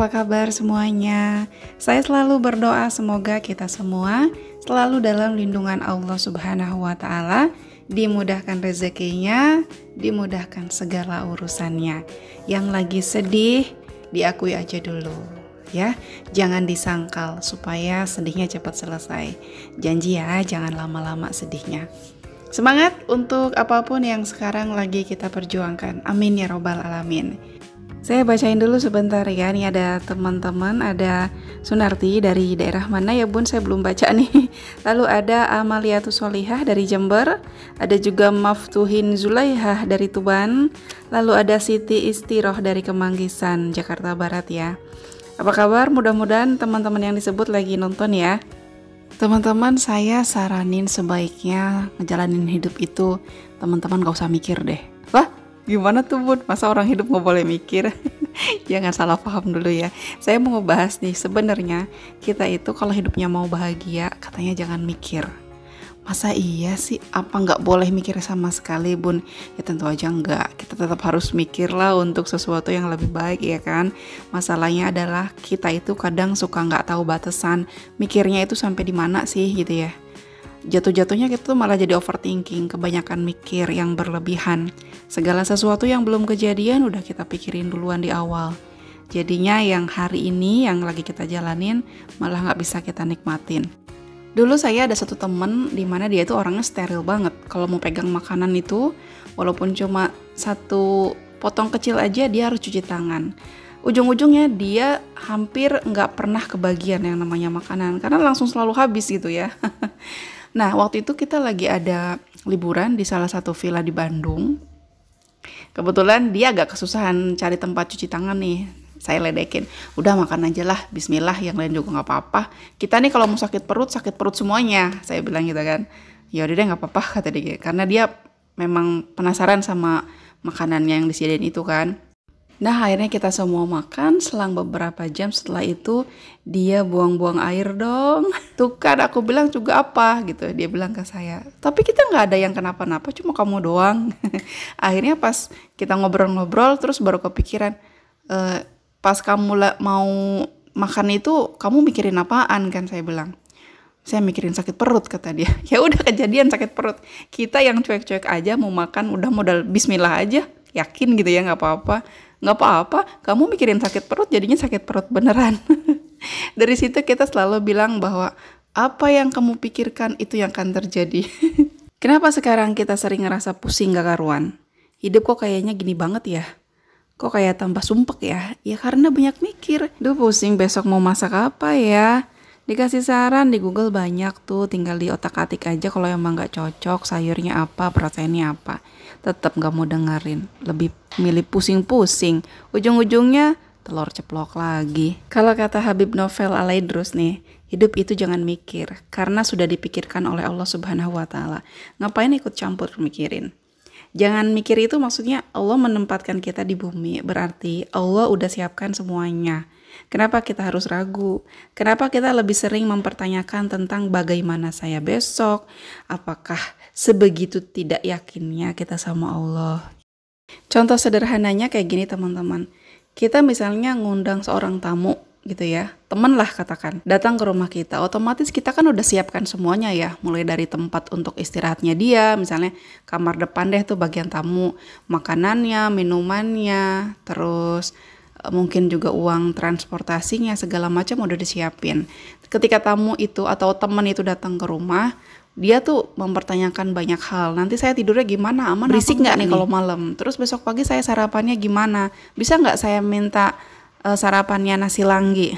apa kabar semuanya? Saya selalu berdoa semoga kita semua selalu dalam lindungan Allah Subhanahu wa Ta'ala, dimudahkan rezekinya, dimudahkan segala urusannya. Yang lagi sedih, diakui aja dulu ya, jangan disangkal supaya sedihnya cepat selesai. Janji ya, jangan lama-lama sedihnya. Semangat untuk apapun yang sekarang lagi kita perjuangkan. Amin ya robbal alamin. Saya bacain dulu sebentar ya. Nih ada teman-teman, ada Sunarti dari daerah mana ya bun, saya belum baca nih. Lalu ada Amaliatus Solihah dari Jember, ada juga Maftuhin Zulaihah dari Tuban, lalu ada Siti Istiroh dari Kemanggisan, Jakarta Barat ya. Apa kabar? Mudah-mudahan teman-teman yang disebut lagi nonton ya. Teman-teman, saya saranin sebaiknya ngejalanin hidup itu teman-teman gak usah mikir deh. Wah, gimana tuh bun? Masa orang hidup gak boleh mikir? Jangan salah paham dulu ya. Saya mau ngebahas nih, sebenarnya kita itu kalau hidupnya mau bahagia, katanya jangan mikir. Masa iya sih? Apa nggak boleh mikir sama sekali bun? Ya tentu aja enggak. Kita tetap harus mikir lah untuk sesuatu yang lebih baik ya kan. Masalahnya adalah kita itu kadang suka nggak tahu batasan. Mikirnya itu sampai di mana sih gitu ya. Jatuh-jatuhnya kita tuh malah jadi overthinking, kebanyakan mikir yang berlebihan. Segala sesuatu yang belum kejadian udah kita pikirin duluan di awal. Jadinya yang hari ini yang lagi kita jalanin malah nggak bisa kita nikmatin. Dulu saya ada satu temen di mana dia itu orangnya steril banget. Kalau mau pegang makanan itu, walaupun cuma satu potong kecil aja dia harus cuci tangan. Ujung-ujungnya dia hampir nggak pernah kebagian yang namanya makanan karena langsung selalu habis gitu ya. Nah waktu itu kita lagi ada liburan di salah satu villa di Bandung. Kebetulan dia agak kesusahan cari tempat cuci tangan nih. Saya ledekin, udah makan aja lah, bismillah, yang lain juga gak apa-apa. Kita nih kalau mau sakit perut semuanya, saya bilang gitu kan. Ya udah deh gak apa-apa, kata dia. Karena dia memang penasaran sama makanannya yang disediain itu kan. Nah akhirnya kita semua makan, selang beberapa jam setelah itu dia buang-buang air dong. Tuh kan aku bilang juga apa gitu, dia bilang ke saya. Tapi kita gak ada yang kenapa-napa, cuma kamu doang. Akhirnya pas kita ngobrol-ngobrol terus baru kepikiran, pas kamu mau makan itu kamu mikirin apaan kan, saya bilang. Saya mikirin sakit perut, kata dia. Ya udah kejadian sakit perut. Kita yang cuek-cuek aja mau makan udah modal bismillah aja. Yakin gitu ya, nggak apa-apa. Nggak apa-apa, kamu mikirin sakit perut jadinya sakit perut beneran. Dari situ kita selalu bilang bahwa apa yang kamu pikirkan itu yang akan terjadi. Kenapa sekarang kita sering ngerasa pusing gak karuan? Hidup kok kayaknya gini banget ya? Kok kayak tambah sumpek ya? Ya karena banyak mikir. Duh pusing besok mau masak apa ya? Dikasih saran di Google banyak tuh, tinggal di otak-atik aja kalau emang gak cocok sayurnya apa, proteinnya apa. Tetap gak mau dengerin, lebih milih pusing-pusing. Ujung-ujungnya telur ceplok lagi. Kalau kata Habib Novel Alaidrus nih, hidup itu jangan mikir, karena sudah dipikirkan oleh Allah Subhanahu wa Ta'ala. Ngapain ikut campur mikirin? Jangan mikir itu maksudnya Allah menempatkan kita di bumi, berarti Allah udah siapkan semuanya. Kenapa kita harus ragu? Kenapa kita lebih sering mempertanyakan tentang bagaimana saya besok? Apakah sebegitu tidak yakinnya kita sama Allah? Contoh sederhananya kayak gini teman-teman. Kita misalnya ngundang seorang tamu gitu ya, temen lah katakan, datang ke rumah kita, otomatis kita kan udah siapkan semuanya ya, mulai dari tempat untuk istirahatnya dia, misalnya kamar depan deh tuh bagian tamu, makanannya, minumannya, terus mungkin juga uang transportasinya, segala macam udah disiapin. Ketika tamu itu atau temen itu datang ke rumah, dia tuh mempertanyakan banyak hal. Nanti saya tidurnya gimana, aman berisik nggak nih kalau malam, terus besok pagi saya sarapannya gimana, bisa nggak saya minta sarapannya nasi langgi.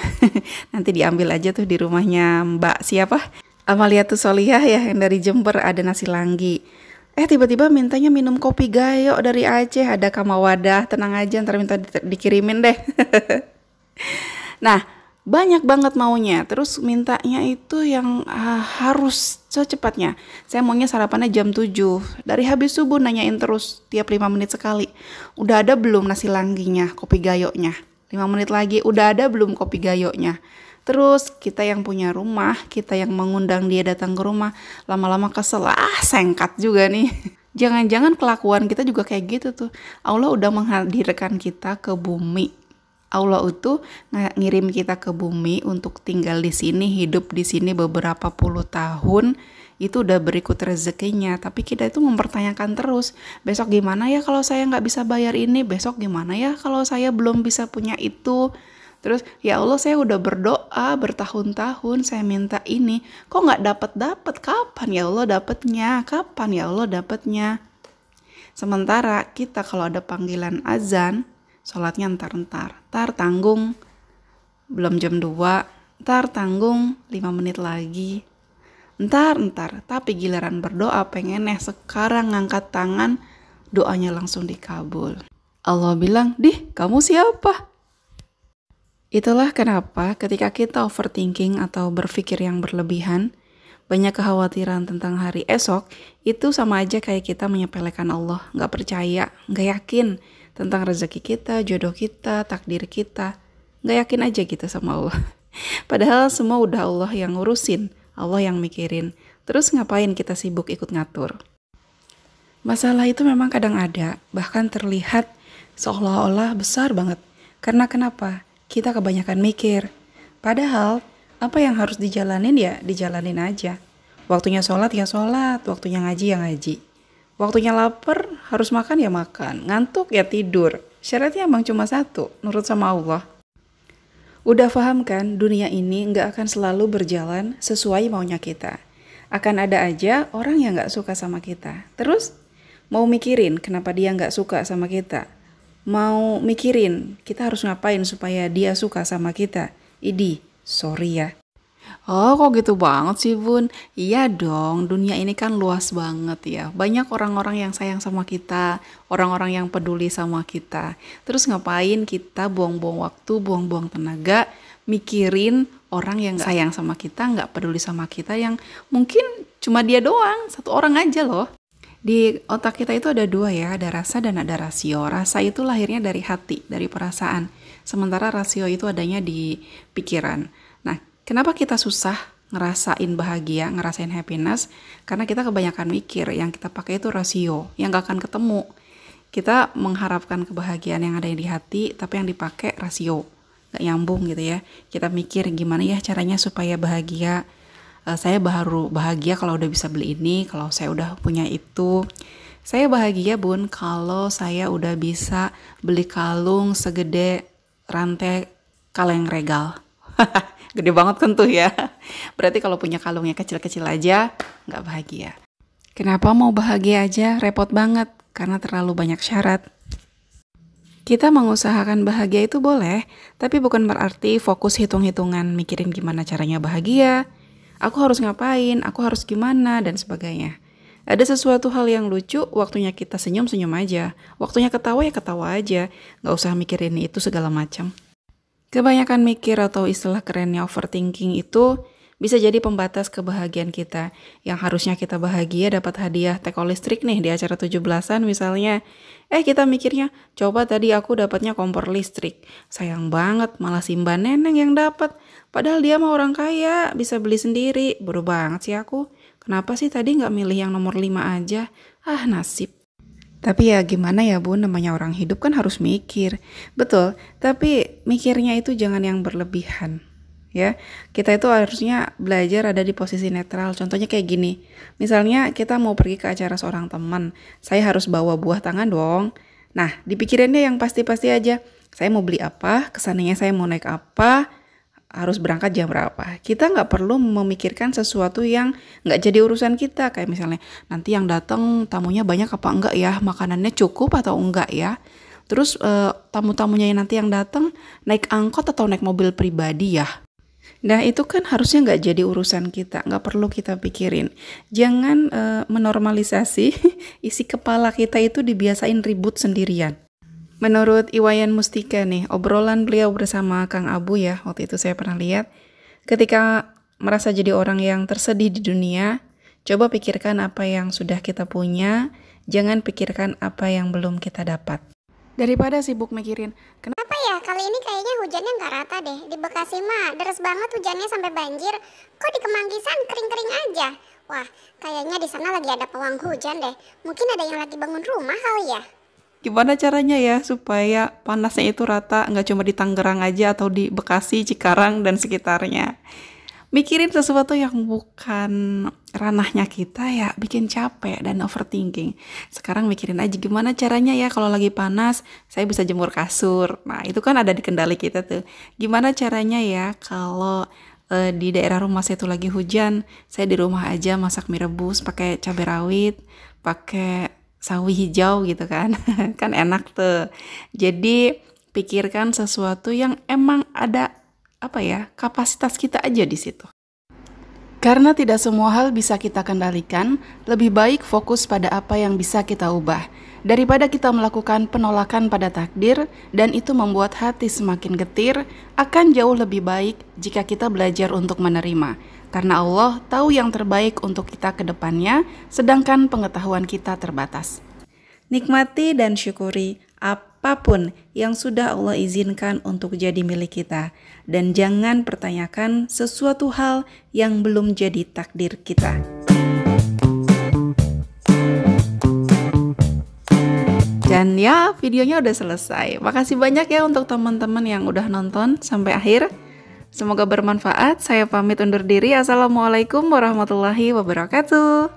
Nanti diambil aja tuh di rumahnya Mbak siapa, Amaliatus Solihah ya, yang dari Jember, ada nasi langgi. Tiba-tiba mintanya minum kopi gayo dari Aceh, ada Kamawadah, tenang aja ntar minta dikirimin deh. Nah banyak banget maunya, terus mintanya itu yang harus secepatnya. Saya maunya sarapannya jam 7, dari habis subuh nanyain terus tiap 5 menit sekali, udah ada belum nasi langginya, kopi gayonya. 5 menit lagi, udah ada belum kopi gayonya. Terus kita yang punya rumah, kita yang mengundang dia datang ke rumah, lama-lama kesel, sengkat juga nih. Jangan-jangan kelakuan kita juga kayak gitu tuh. Allah udah menghadirkan kita ke bumi Allah itu ngirim kita ke bumi untuk tinggal di sini, hidup di sini beberapa puluh tahun, itu udah berikut rezekinya. Tapi kita itu mempertanyakan terus, besok gimana ya kalau saya nggak bisa bayar ini, besok gimana ya kalau saya belum bisa punya itu. Terus, ya Allah saya udah berdoa bertahun-tahun, saya minta ini, kok nggak dapet-dapet, kapan ya Allah dapetnya, kapan ya Allah dapetnya. Sementara kita kalau ada panggilan azan, sholatnya ntar tanggung, belum jam 2, ntar tanggung 5 menit lagi, ntar, tapi giliran berdoa pengennya sekarang ngangkat tangan, doanya langsung dikabul. Allah bilang, "Dih, kamu siapa?" Itulah kenapa ketika kita overthinking atau berpikir yang berlebihan, banyak kekhawatiran tentang hari esok, itu sama aja kayak kita menyepelekan Allah, nggak percaya, nggak yakin tentang rezeki kita, jodoh kita, takdir kita. Nggak yakin aja gitu sama Allah. Padahal semua udah Allah yang ngurusin, Allah yang mikirin. Terus ngapain kita sibuk ikut ngatur? Masalah itu memang kadang ada, bahkan terlihat seolah-olah besar banget. Karena kenapa? Kita kebanyakan mikir. Padahal apa yang harus dijalanin ya dijalanin aja. Waktunya sholat ya sholat, waktunya ngaji ya ngaji. Waktunya lapar, harus makan ya makan, ngantuk ya tidur. Syaratnya emang cuma satu, nurut sama Allah. Udah paham kan, dunia ini nggak akan selalu berjalan sesuai maunya kita. Akan ada aja orang yang nggak suka sama kita. Terus, mau mikirin kenapa dia nggak suka sama kita. Mau mikirin kita harus ngapain supaya dia suka sama kita. Idi, sorry ya. Oh, kok gitu banget sih, Bun? Iya dong, dunia ini kan luas banget ya. Banyak orang-orang yang sayang sama kita, orang-orang yang peduli sama kita. Terus ngapain kita buang-buang waktu, buang-buang tenaga, mikirin orang yang gak sayang sama kita, gak peduli sama kita, yang mungkin cuma dia doang, satu orang aja loh. Di otak kita itu ada dua ya, ada rasa dan ada rasio. Rasa itu lahirnya dari hati, dari perasaan. Sementara rasio itu adanya di pikiran. Nah, kenapa kita susah ngerasain bahagia, ngerasain happiness? Karena kita kebanyakan mikir, yang kita pakai itu rasio, yang gak akan ketemu. Kita mengharapkan kebahagiaan yang ada di hati, tapi yang dipakai rasio. Gak nyambung gitu ya. Kita mikir gimana ya caranya supaya bahagia. Saya baru bahagia kalau udah bisa beli ini, kalau saya udah punya itu. Saya bahagia, Bun, kalau saya udah bisa beli kalung segede rantai kaleng regal. Gede banget kan tuh ya. Berarti kalau punya kalungnya kecil-kecil aja, nggak bahagia. Kenapa mau bahagia aja repot banget? Karena terlalu banyak syarat. Kita mengusahakan bahagia itu boleh, tapi bukan berarti fokus hitung-hitungan mikirin gimana caranya bahagia, aku harus ngapain, aku harus gimana, dan sebagainya. Ada sesuatu hal yang lucu, waktunya kita senyum-senyum aja. Waktunya ketawa ya ketawa aja. Nggak usah mikirin itu segala macam. Kebanyakan mikir atau istilah kerennya overthinking itu bisa jadi pembatas kebahagiaan kita. Yang harusnya kita bahagia dapat hadiah teko listrik nih di acara 17-an misalnya. Kita mikirnya, coba tadi aku dapatnya kompor listrik. Sayang banget, malah si Mbak Neneng yang dapat. Padahal dia mah orang kaya, bisa beli sendiri. Bodoh banget sih aku. Kenapa sih tadi nggak milih yang nomor 5 aja? Ah, nasib. Tapi ya gimana ya, Bun, namanya orang hidup kan harus mikir. Betul, tapi mikirnya itu jangan yang berlebihan. Ya, kita itu harusnya belajar ada di posisi netral. Contohnya kayak gini. Misalnya kita mau pergi ke acara seorang teman, saya harus bawa buah tangan dong. Nah, dipikirinnya yang pasti-pasti aja. Saya mau beli apa, kesananya saya mau naik apa, harus berangkat jam berapa. Kita nggak perlu memikirkan sesuatu yang nggak jadi urusan kita. Kayak misalnya, nanti yang datang tamunya banyak apa enggak ya, makanannya cukup atau enggak ya. Terus tamu-tamunya yang nanti yang datang naik angkot atau naik mobil pribadi ya. Nah itu kan harusnya nggak jadi urusan kita, nggak perlu kita pikirin. Jangan menormalisasi isi kepala kita itu dibiasain ribut sendirian. Menurut Iwayan Mustika nih, obrolan beliau bersama Kang Abu ya, waktu itu saya pernah lihat. Ketika merasa jadi orang yang tersedih di dunia, coba pikirkan apa yang sudah kita punya, jangan pikirkan apa yang belum kita dapat. Daripada sibuk mikirin, Kenapa ya kali ini kayaknya hujannya nggak rata deh. Di Bekasi mah deres banget hujannya sampai banjir. Kok di Kemanggisan kering-kering aja? Wah, kayaknya di sana lagi ada pawang hujan deh. Mungkin ada yang lagi bangun rumah kali ya. Gimana caranya ya supaya panasnya itu rata, nggak cuma di Tangerang aja atau di Bekasi, Cikarang, dan sekitarnya. Mikirin sesuatu yang bukan ranahnya kita ya bikin capek dan overthinking. Sekarang mikirin aja gimana caranya ya kalau lagi panas saya bisa jemur kasur. Nah itu kan ada di kendali kita tuh. Gimana caranya ya kalau di daerah rumah saya itu lagi hujan, saya di rumah aja masak mie rebus pakai cabai rawit, pakai sawi hijau gitu kan. Kan enak tuh. Jadi pikirkan sesuatu yang emang ada kapasitas kita aja di situ. Karena tidak semua hal bisa kita kendalikan, lebih baik fokus pada apa yang bisa kita ubah. Daripada kita melakukan penolakan pada takdir dan itu membuat hati semakin getir, akan jauh lebih baik jika kita belajar untuk menerima. Karena Allah tahu yang terbaik untuk kita ke depannya, sedangkan pengetahuan kita terbatas. Nikmati dan syukuri apapun yang sudah Allah izinkan untuk jadi milik kita. Dan jangan pertanyakan sesuatu hal yang belum jadi takdir kita. Dan ya, videonya udah selesai. Makasih banyak ya untuk teman-teman yang udah nonton sampai akhir. Semoga bermanfaat. Saya pamit undur diri. Assalamualaikum warahmatullahi wabarakatuh.